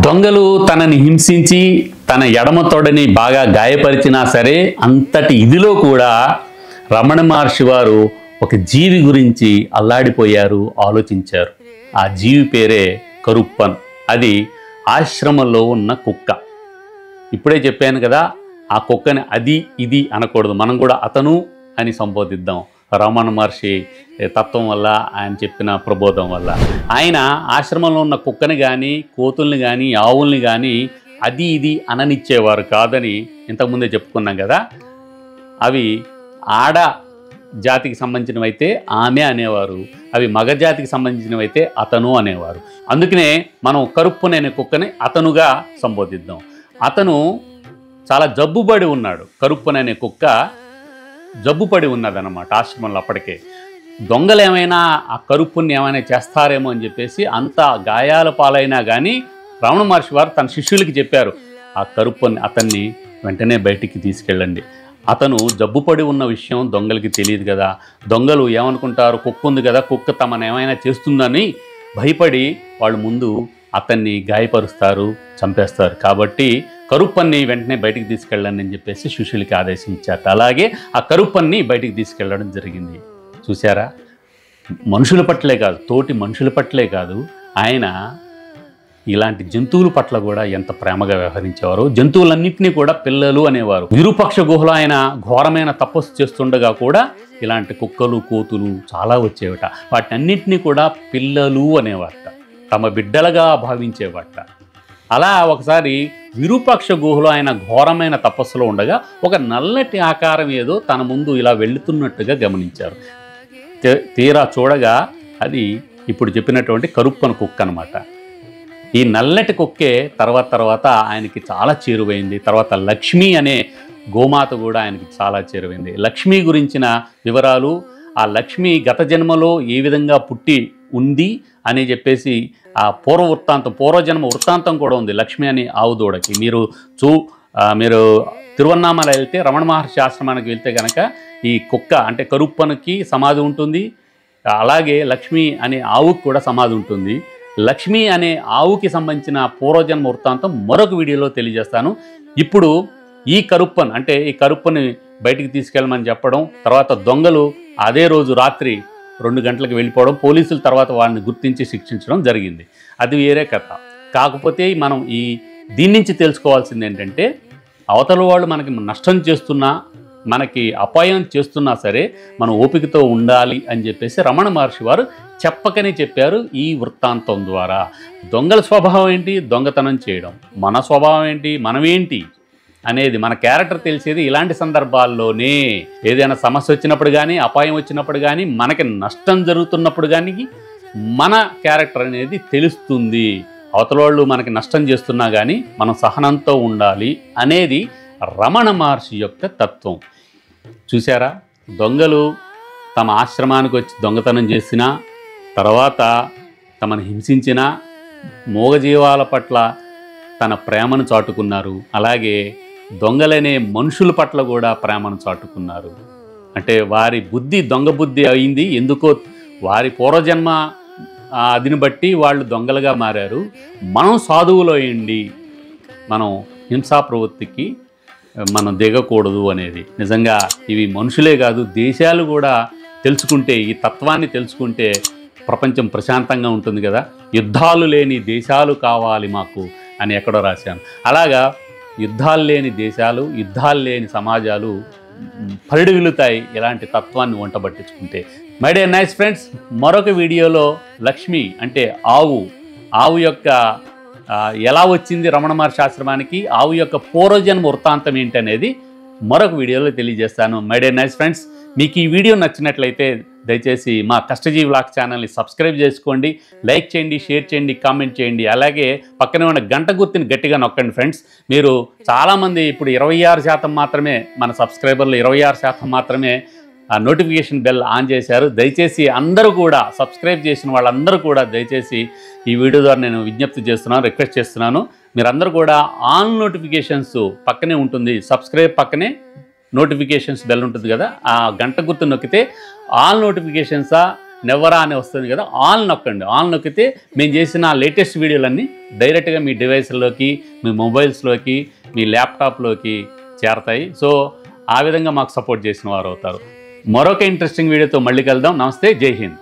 దొంగలు తనని హింసించి తన ఎడమ తొడని బాగా గాయపరిచినా సరే అంతటి ఇదిలో కూడా రమణ మహర్షి వారు ఒక జీవి గురించి అల్లాడిపోయారు, ఆలోచించారు. ఆ జీవి పేరే కరుప్పన్. అది ఆశ్రమంలో ఉన్న కుక్క. ఇప్పుడే చెప్పాను కదా, ఆ కుక్కని అది ఇది అనకూడదు, మనం కూడా అతను అని సంబోధిద్దాం. రమణ మహర్షి తత్వం వల్ల, ఆయన చెప్పిన ప్రబోధం వల్ల. ఆయన ఆశ్రమంలో ఉన్న కుక్కని కానీ, కోతుల్ని కానీ, ఆవుల్ని కానీ అది ఇది అననిచ్చేవారు కాదని ఇంతకుముందే చెప్పుకున్నాం కదా. అవి ఆడ జాతికి సంబంధించినవైతే ఆమె అనేవారు, అవి మగ జాతికి సంబంధించినవైతే అతను అనేవారు. అందుకనే మనం కరుప్పన్ అనే కుక్కని అతనుగా సంబోధిద్దాం. అతను చాలా జబ్బుపడి ఉన్నాడు. కరుప్పన్ అనే కుక్క జబ్బుపడి ఉన్నదన్నమాట ఆశ్రమంలో. అప్పటికే దొంగలు ఏమైనా ఆ కరుప్పుని ఏమైనా చేస్తారేమో అని చెప్పేసి అంత గాయాల పాలైనా కానీ రమణ మహర్షి వారు తన శిష్యులకి చెప్పారు, ఆ కరుప్పని అతన్ని వెంటనే బయటికి తీసుకెళ్ళండి. అతను జబ్బుపడి ఉన్న విషయం దొంగలకి తెలియదు కదా. దొంగలు ఏమనుకుంటారు, కుక్క ఉంది కదా, కుక్క తమను ఏమైనా చేస్తుందని భయపడి వాళ్ళు ముందు అతన్ని గాయపరుస్తారు, చంపేస్తారు. కాబట్టి కరుప్పన్ని వెంటనే బయటికి తీసుకెళ్ళండి అని చెప్పేసి శిష్యులకి ఆదేశించారు. అలాగే ఆ కరుప్పన్ని బయటికి తీసుకెళ్ళడం జరిగింది. చూసారా, మనుషుల పట్లే కాదు, తోటి మనుషుల పట్లే కాదు, ఆయన ఇలాంటి జంతువుల పట్ల కూడా ఎంత ప్రేమగా వ్యవహరించేవారు. జంతువులన్నింటినీ కూడా పిల్లలు అనేవారు. విరూపాక్ష గుహలో ఆయన ఘోరమైన తపస్సు చేస్తుండగా కూడా ఇలాంటి కుక్కలు, కోతులు చాలా వచ్చేవట. వాటన్నింటినీ కూడా పిల్లలు అనేవారట, తమ బిడ్డలుగా భావించేవాట. అలా ఒకసారి విరూపాక్ష గుహలో ఆయన ఘోరమైన తపస్సులో ఉండగా ఒక నల్లటి ఆకారం ఏదో తన ముందు ఇలా వెళుతున్నట్టుగా గమనించారు. తీరా చూడగా అది ఇప్పుడు చెప్పినటువంటి కరుప్పన్ కుక్క అనమాట. ఈ నల్లటి కుక్కే తర్వాత ఆయనకి చాలా చేరువైంది. తర్వాత లక్ష్మి అనే గోమాత కూడా ఆయనకి చాలా చేరువైంది. లక్ష్మి గురించిన వివరాలు, ఆ లక్ష్మి గత జన్మలో ఏ విధంగా పుట్టి ఉంది అని చెప్పేసి ఆ పూర్వజన్మ వృత్తాంతం కూడా ఉంది లక్ష్మి అని ఆవు దూడకి. మీరు తిరువన్నామల వెళ్తే, రమణ మహర్షి ఆశ్రమానికి వెళ్తే కనుక ఈ కుక్క అంటే కరుప్పన్కి సమాధి ఉంటుంది. అలాగే లక్ష్మి అనే ఆవుకి కూడా సమాధి ఉంటుంది. లక్ష్మి అనే ఆవుకి సంబంధించిన పూర్వజన్మ వృత్తాంతం మరొక వీడియోలో తెలియజేస్తాను. ఇప్పుడు ఈ కరుప్పన్ అంటే ఈ కరుప్పని బయటికి తీసుకెళ్ళమని చెప్పడం, తర్వాత దొంగలు అదే రోజు రాత్రి 2 గంటలకు వెళ్ళిపోవడం, పోలీసులు తర్వాత వాళ్ళని గుర్తించి శిక్షించడం జరిగింది. అది వేరే కథ. కాకపోతే మనం దీని నుంచి తెలుసుకోవాల్సింది ఏంటంటే, అవతల వాళ్ళు మనకి నష్టం చేస్తున్నా, మనకి అపాయం చేస్తున్నా సరే మనం ఓపికతో ఉండాలి అని చెప్పేసి రమణ మహర్షి వారు చెప్పకనే చెప్పారు ఈ వృత్తాంతం ద్వారా. దొంగల స్వభావం ఏంటి, దొంగతనం చేయడం. మన స్వభావం ఏంటి, మనమేంటి అనేది, మన క్యారెక్టర్ తెలిసేది ఇలాంటి సందర్భాల్లోనే. ఏదైనా సమస్య వచ్చినప్పుడు కానీ, అపాయం వచ్చినప్పుడు కానీ, మనకి నష్టం జరుగుతున్నప్పుడు కానీ మన క్యారెక్టర్ అనేది తెలుస్తుంది. అవతల వాళ్ళు మనకి నష్టం చేస్తున్నా కానీ మనం సహనంతో ఉండాలి అనేది రమణ మహర్షి యొక్క తత్వం. చూసారా, దొంగలు తమ ఆశ్రమానికి వచ్చి దొంగతనం చేసినా, తర్వాత తమను హింసించిన మూగజీవాల పట్ల తన ప్రేమను చాటుకున్నారు. అలాగే దొంగలనే మనుషుల పట్ల కూడా ప్రేమను చాటుకున్నారు. అంటే వారి బుద్ధి దొంగ బుద్ధి అయింది. ఎందుకో వారి పూర్వజన్మ అదిని బట్టి వాళ్ళు దొంగలుగా మారారు. మనం సాధువులో అయ్యండి, మనం హింసా ప్రవృత్తికి మనం దిగకూడదు అనేది. నిజంగా ఇవి మనుషులే కాదు, దేశాలు కూడా తెలుసుకుంటే, ఈ తత్వాన్ని తెలుసుకుంటే ప్రపంచం ప్రశాంతంగా ఉంటుంది కదా. యుద్ధాలు లేని దేశాలు కావాలి మాకు అని ఎక్కడో రాశాను. అలాగా యుద్ధాలు లేని దేశాలు, యుద్ధాలు లేని సమాజాలు పరిడివిలుతాయి ఇలాంటి తత్వాన్ని వంటబట్టించుకుంటే. మై డియర్ నైస్ ఫ్రెండ్స్, మరొక వీడియోలో లక్ష్మి అంటే ఆవు యొక్క ఎలా వచ్చింది రమణ మహర్షి ఆశ్రమానికి, ఆవు యొక్క పూర్వజన్మ వృత్తాంతం ఏంటనేది మరొక వీడియోలో తెలియజేస్తాను. మై డియర్ నైస్ ఫ్రెండ్స్, మీకు ఈ వీడియో నచ్చినట్లయితే దయచేసి మా కష్టజీవి వ్లాగ్స్ ఛానల్ని సబ్స్క్రైబ్ చేసుకోండి, లైక్ చేయండి, షేర్ చేయండి, కామెంట్ చేయండి. అలాగే పక్కనే ఉన్న గంట గుర్తుని గట్టిగా నొక్కండి ఫ్రెండ్స్. మీరు చాలామంది ఇప్పుడు 26% మాత్రమే, మన సబ్స్క్రైబర్లు 26% మాత్రమే నోటిఫికేషన్ బెల్ ఆన్ చేశారు. దయచేసి అందరూ కూడా సబ్స్క్రైబ్ చేసిన వాళ్ళందరూ కూడా దయచేసి ఈ వీడియో ద్వారా నేను విజ్ఞప్తి చేస్తున్నాను, రిక్వెస్ట్ చేస్తున్నాను, మీరందరూ కూడా ఆల్ నోటిఫికేషన్స్ పక్కనే ఉంటుంది, సబ్స్క్రైబ్ పక్కనే నోటిఫికేషన్స్ బెల్ ఉంటుంది కదా, ఆ గంట గుర్తు నొక్కితే ఆల్ నోటిఫికేషన్సా నెవరా అని వస్తుంది కదా, ఆల్ నొక్కండి. ఆల్ నొక్కితే మేము చేసిన లేటెస్ట్ వీడియోలన్నీ డైరెక్ట్గా మీ డివైస్లోకి, మీ మొబైల్స్లోకి, మీ ల్యాప్టాప్లోకి చేరతాయి. సో ఆ విధంగా మాకు సపోర్ట్ చేసిన వారు అవుతారు. మరొక ఇంట్రెస్టింగ్ వీడియోతో మళ్ళీ కలుద్దాం. నమస్తే, జై హింద్.